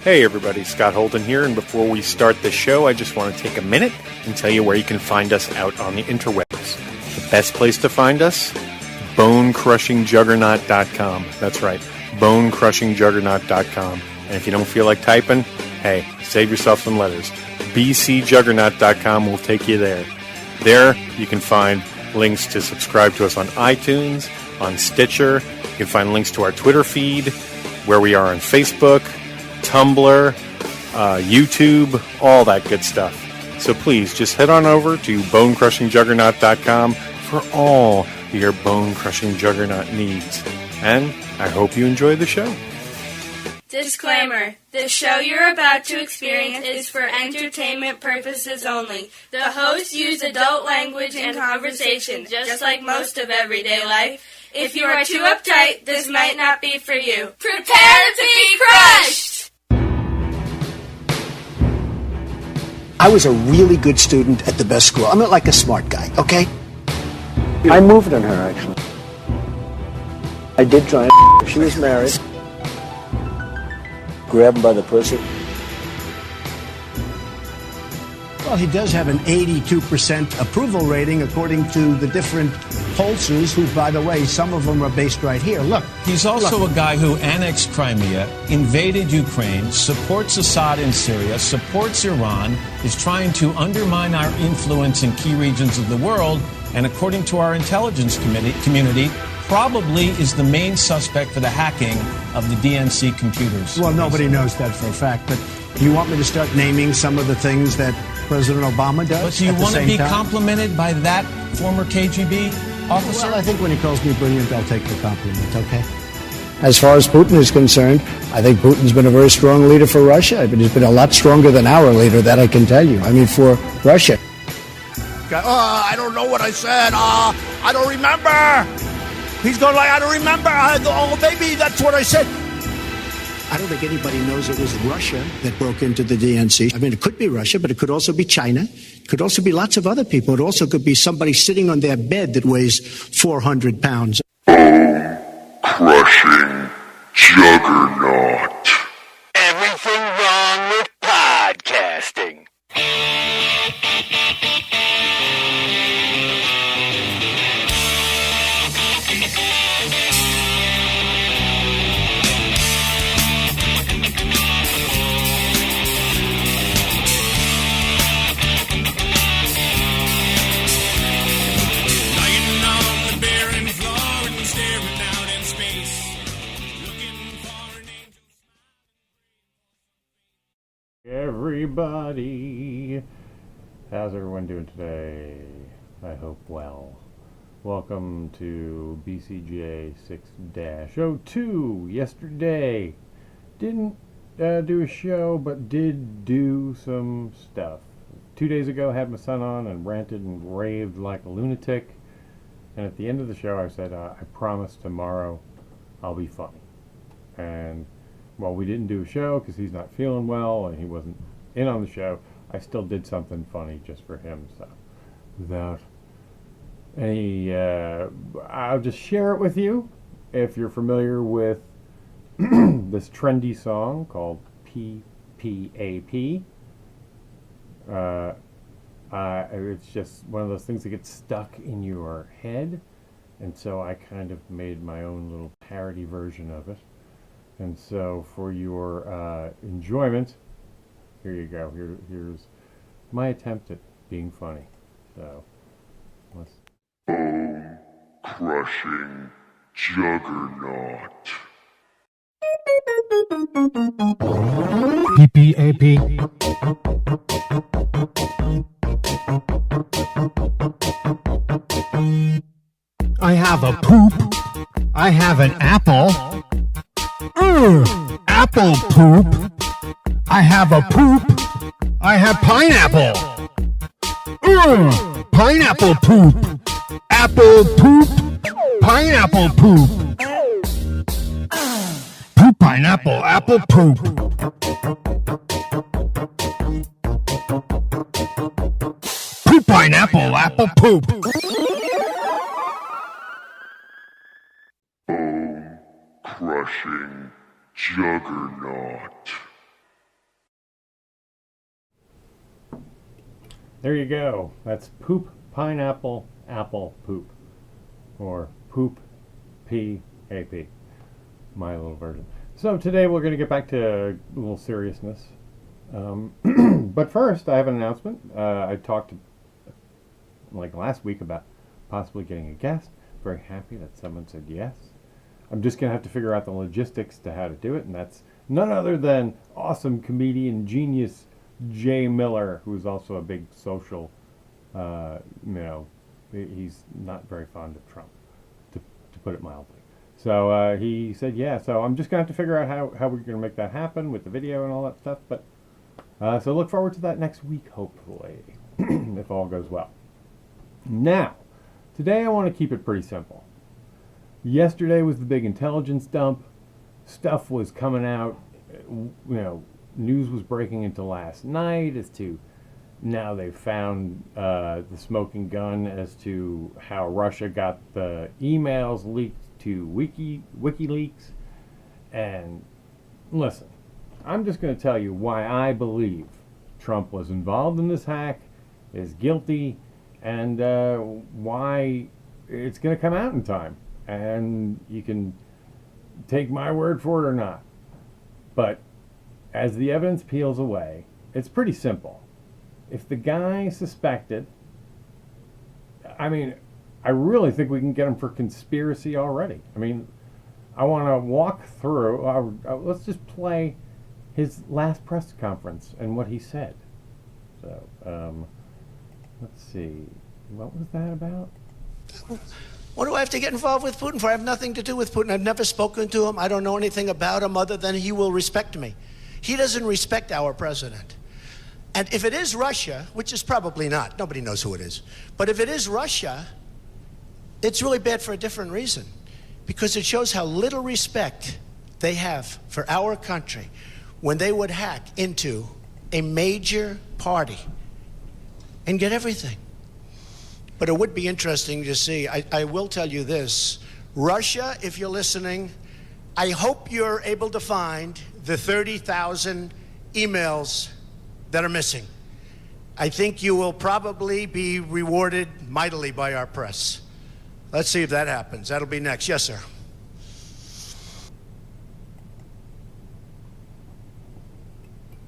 Hey everybody, Scott Holden here, and before we start the show, I just want to take a minute and tell you where you can find us out on the interwebs. The best place to find us? bonecrushingjuggernaut.com. That's right, bonecrushingjuggernaut.com. And if you don't feel like typing, hey, save yourself some letters. BCJ602.com will take you there. There, you can find links to subscribe to us on iTunes, on Stitcher. You can find links to our Twitter feed, where we are on Facebook, Tumblr, YouTube, all that good stuff. So please, just head on over to bonecrushingjuggernaut.com for all your bone-crushing juggernaut needs. And I hope you enjoy the show. Disclaimer. The show you're about to experience is for entertainment purposes only. The hosts use adult language and conversation, just like most of everyday life. If you are too uptight, this might not be for you. Prepare to be crushed! I was a really good student at the best school. I'm not like a smart guy, okay? I moved on her, actually. I did try and she was married. Grab him by the pussy. Well, he does have an 82% approval rating according to the different pollsters who, by the way, some of them are based right here. Look. He's also a guy who annexed Crimea, invaded Ukraine, supports Assad in Syria, supports Iran, is trying to undermine our influence in key regions of the world, and according to our intelligence community, probably is the main suspect for the hacking of the DNC computers. Well, nobody knows that for a fact, but do you want me to start naming some of the things that President Obama does? But do you want to be complimented by that former KGB officer? Well, I think when he calls me brilliant, I'll take the compliment, okay? As far as Putin is concerned, I think Putin's been a very strong leader for Russia. But he's been a lot stronger than our leader, that I can tell you. I mean, for Russia. I don't know what I said. I don't remember. He's going like, I don't remember. Oh, maybe that's what I said. I don't think anybody knows it was Russia that broke into the DNC. I mean, it could be Russia, but it could also be China. It could also be lots of other people. It also could be somebody sitting on their bed that weighs 400 pounds. Crushing juggernaut. Everything wrong with podcasting. Everybody, how's everyone doing today? I hope well. Welcome to BCJ602. Yesterday, didn't do a show, but did do some stuff. 2 days ago, had my son on and ranted and raved like a lunatic. And at the end of the show, I said, I promise tomorrow I'll be funny. And well, we didn't do a show because he's not feeling well and he wasn't in on the show. I still did something funny just for him. So without any, I'll just share it with you. If you're familiar with this trendy song called PPAP, it's just one of those things that gets stuck in your head. And so I kind of made my own little parody version of it. And so for your enjoyment, here you go. Here's my attempt at being funny. So, let's... Crushing juggernaut. PPAP. I have a poop. I have an apple. Apple poop. I have a poop. I have pineapple. Pineapple poop. Apple poop. Pineapple poop. Poop pineapple. Apple poop. Poop pineapple. Apple poop. Crushing juggernaut. there you go. That's poop, pineapple, apple, poop. Or poop, P-A-P. My little version. So today we're going to get back to a little seriousness. But first, I have an announcement. I talked like last week about possibly getting a guest. Very happy that someone said yes. I'm just going to have to figure out the logistics to how to do it, and that's none other than awesome comedian genius Jay Miller, who's also a big social, he's not very fond of Trump, to put it mildly. So he said yeah, so I'm just going to have to figure out how we're going to make that happen with the video and all that stuff, but so look forward to that next week, hopefully, if all goes well. Now, today I want to keep it pretty simple. Yesterday was the big intelligence dump. Stuff was coming out, news was breaking into last night as to now they've found the smoking gun as to how Russia got the emails leaked to WikiLeaks. And listen, I'm just going to tell you why I believe Trump was involved in this hack, is guilty, and why it's going to come out in time. And you can take my word for it or not. But as the evidence peels away, it's pretty simple. If the guy suspected, I really think we can get him for conspiracy already. I want to walk through, let's just play his last press conference and what he said. So, let's see. What was that about? What do I have to get involved with Putin for? I have nothing to do with Putin. I've never spoken to him. I don't know anything about him other than he will respect me. He doesn't respect our president. And if it is Russia, which is probably not, nobody knows who it is, but if it is Russia, it's really bad for a different reason, because it shows how little respect they have for our country when they would hack into a major party and get everything. But it would be interesting to see. I will tell you this. Russia, if you're listening, I hope you're able to find the 30,000 emails that are missing. I think you will probably be rewarded mightily by our press. Let's see if that happens. That'll be next. Yes, sir.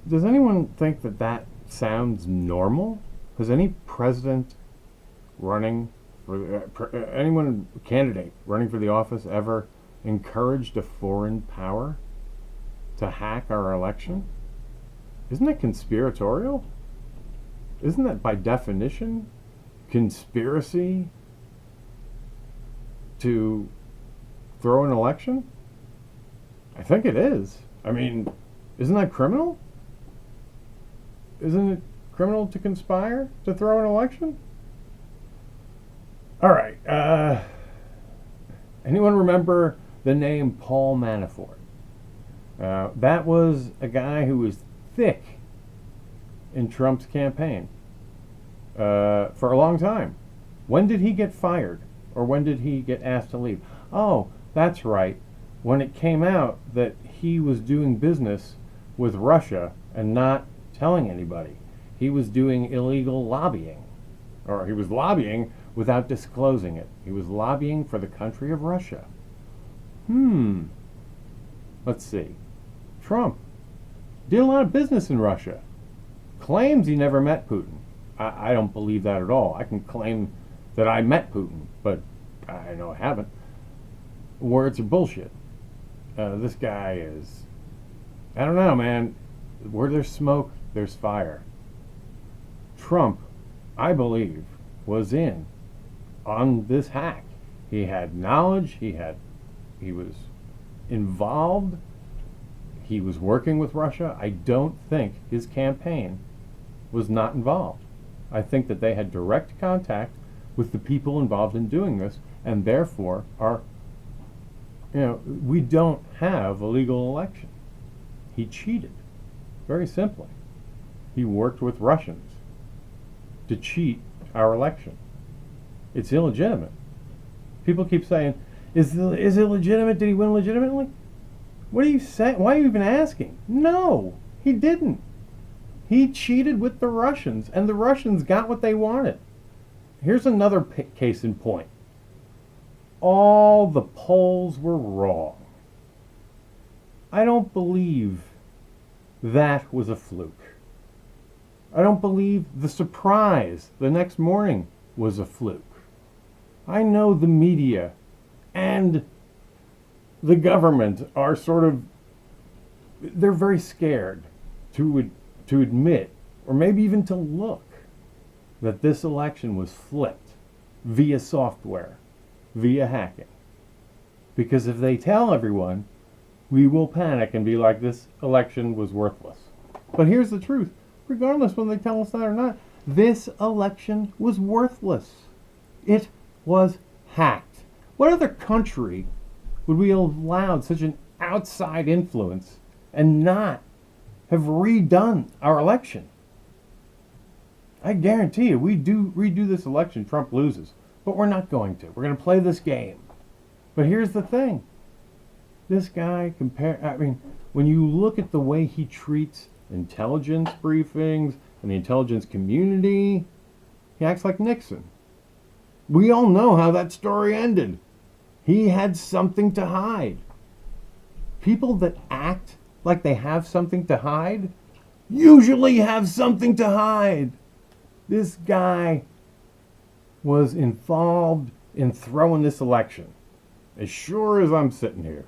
Does anyone think that sounds normal? Has any president running for anyone candidate running for the office ever encouraged a foreign power to hack our election? Isn't that conspiratorial? Isn't that by definition conspiracy to throw an election? I think it is. Isn't that criminal? Isn't it criminal to conspire to throw an election? All right. Anyone remember the name Paul Manafort? That was a guy who was thick in Trump's campaign for a long time. When did he get fired? Or when did he get asked to leave? Oh, that's right. When it came out that he was doing business with Russia and not telling anybody. He was doing illegal lobbying. Or he was lobbying without disclosing it. He was lobbying for the country of Russia. Let's see. Trump did a lot of business in Russia. Claims he never met Putin. I don't believe that at all. I can claim that I met Putin, but I know I haven't. Words are bullshit. This guy is... I don't know, man. Where there's smoke, there's fire. Trump, I believe, was in on this hack. He had knowledge, he was involved, he was working with Russia. I don't think his campaign was not involved. I think that they had direct contact with the people involved in doing this, and therefore we don't have a legal election. He cheated, very simply. He worked with Russians to cheat our election. It's illegitimate. People keep saying, is it legitimate? Did he win legitimately? What are you saying? Why are you even asking? No, he didn't. He cheated with the Russians, and the Russians got what they wanted. Here's another case in point. All the polls were wrong. I don't believe that was a fluke. I don't believe the surprise the next morning was a fluke. I know the media and the government are they're very scared to admit, or maybe even to look, that this election was flipped via software, via hacking. Because if they tell everyone, we will panic and be like, this election was worthless. But here's the truth. Regardless whether they tell us that or not, this election was worthless. It was hacked. What other country would we have allowed such an outside influence and not have redone our election? I guarantee you, we do redo this election, Trump loses. But we're not going to. We're going to play this game. But here's the thing. This guy, when you look at the way he treats intelligence briefings and the intelligence community, he acts like Nixon. We all know how that story ended. He had something to hide. People that act like they have something to hide usually have something to hide. This guy was involved in throwing this election, as sure as I'm sitting here.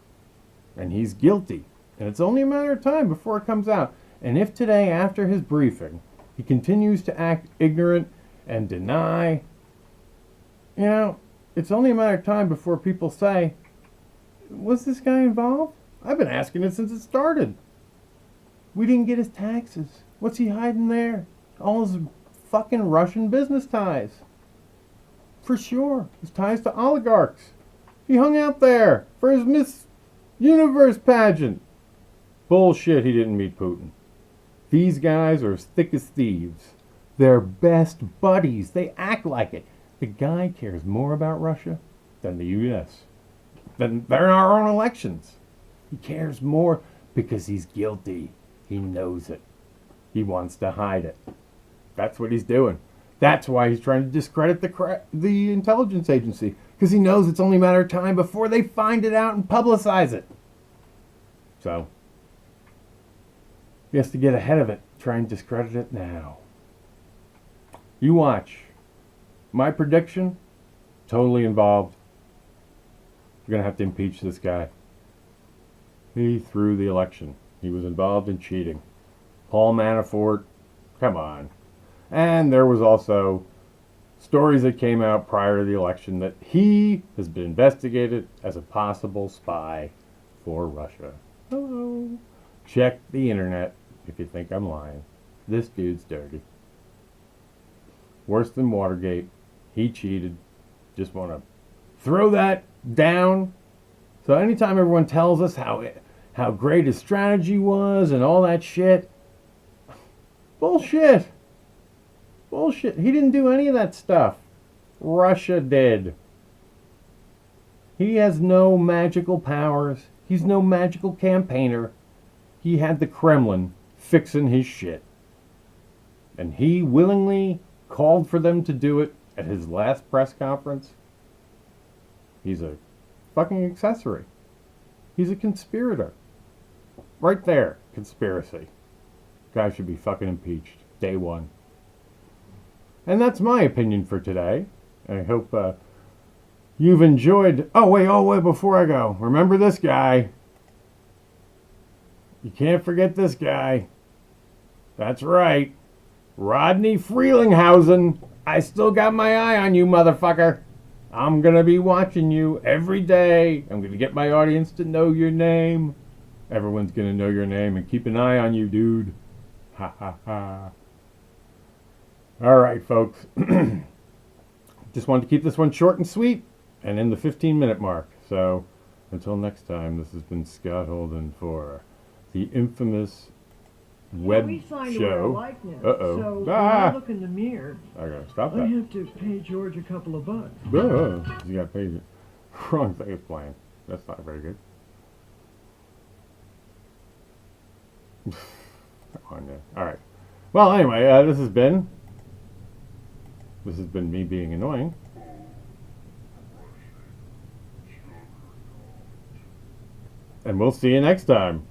And he's guilty. And it's only a matter of time before it comes out. And if today, after his briefing, he continues to act ignorant and deny, it's only a matter of time before people say, was this guy involved? I've been asking it since it started. We didn't get his taxes. What's he hiding there? All his fucking Russian business ties. For sure. His ties to oligarchs. He hung out there for his Miss Universe pageant. Bullshit, he didn't meet Putin. These guys are as thick as thieves. They're best buddies. They act like it. The guy cares more about Russia than the U.S. than our own elections. He cares more because he's guilty. He knows it. He wants to hide it. That's what he's doing. That's why he's trying to discredit the intelligence agency, because he knows it's only a matter of time before they find it out and publicize it. So he has to get ahead of it, try and discredit it now. You watch. My prediction, totally involved. We're going to have to impeach this guy. He threw the election. He was involved in cheating. Paul Manafort, come on. And there was also stories that came out prior to the election that he has been investigated as a possible spy for Russia. Hello. Check the internet if you think I'm lying. This dude's dirty. Worse than Watergate. He cheated. Just want to throw that down. So anytime everyone tells us how great his strategy was and all that shit, bullshit. Bullshit. He didn't do any of that stuff. Russia did. He has no magical powers. He's no magical campaigner. He had the Kremlin fixing his shit. And he willingly called for them to do it at his last press conference. He's a fucking accessory. He's a conspirator. Right there. Conspiracy. Guy should be fucking impeached. Day one. And that's my opinion for today. I hope you've enjoyed... Oh, wait, before I go. Remember this guy. You can't forget this guy. That's right. Rodney Frelinghausen. I still got my eye on you, motherfucker. I'm going to be watching you every day. I'm going to get my audience to know your name. Everyone's going to know your name and keep an eye on you, dude. Ha, ha, ha. All right, folks. Just wanted to keep this one short and sweet and in the 15-minute mark. So until next time, this has been Scott Holden for the infamous web show. Uh-oh. So when I look in the mirror, I gotta stop that. I have to pay George a couple of bucks. You gotta pay it. Wrong thing is playing. That's not very good. Come on, yeah. All right. Well, anyway, this has been me being annoying. And we'll see you next time.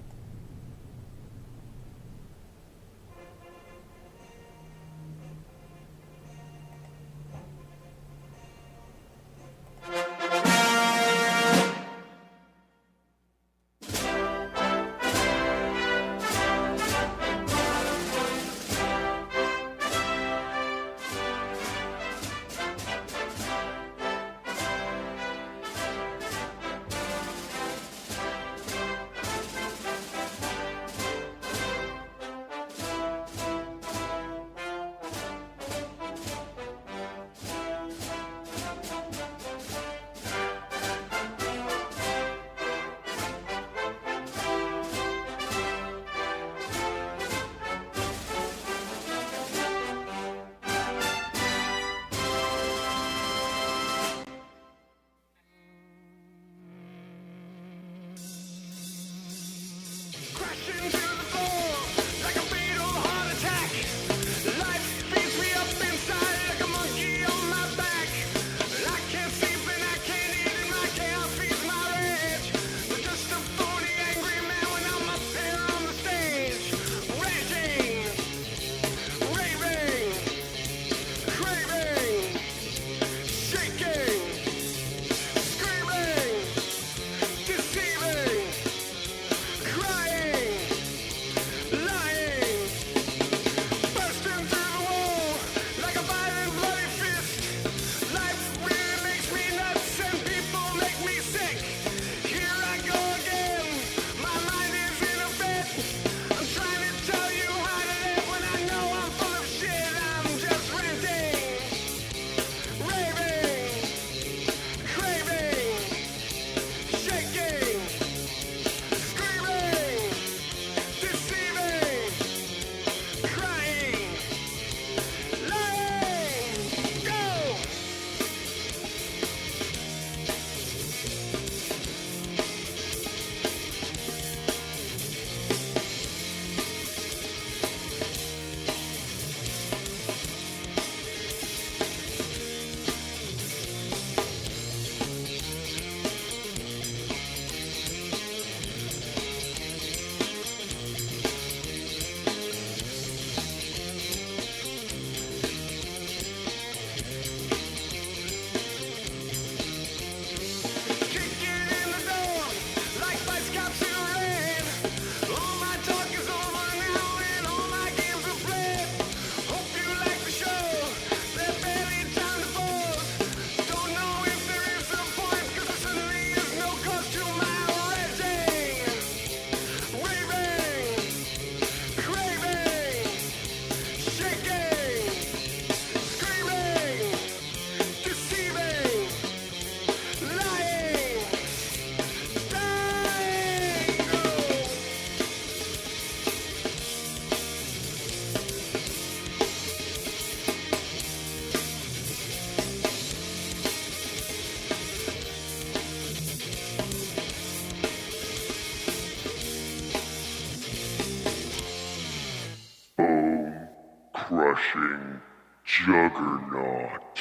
Crushing juggernaut.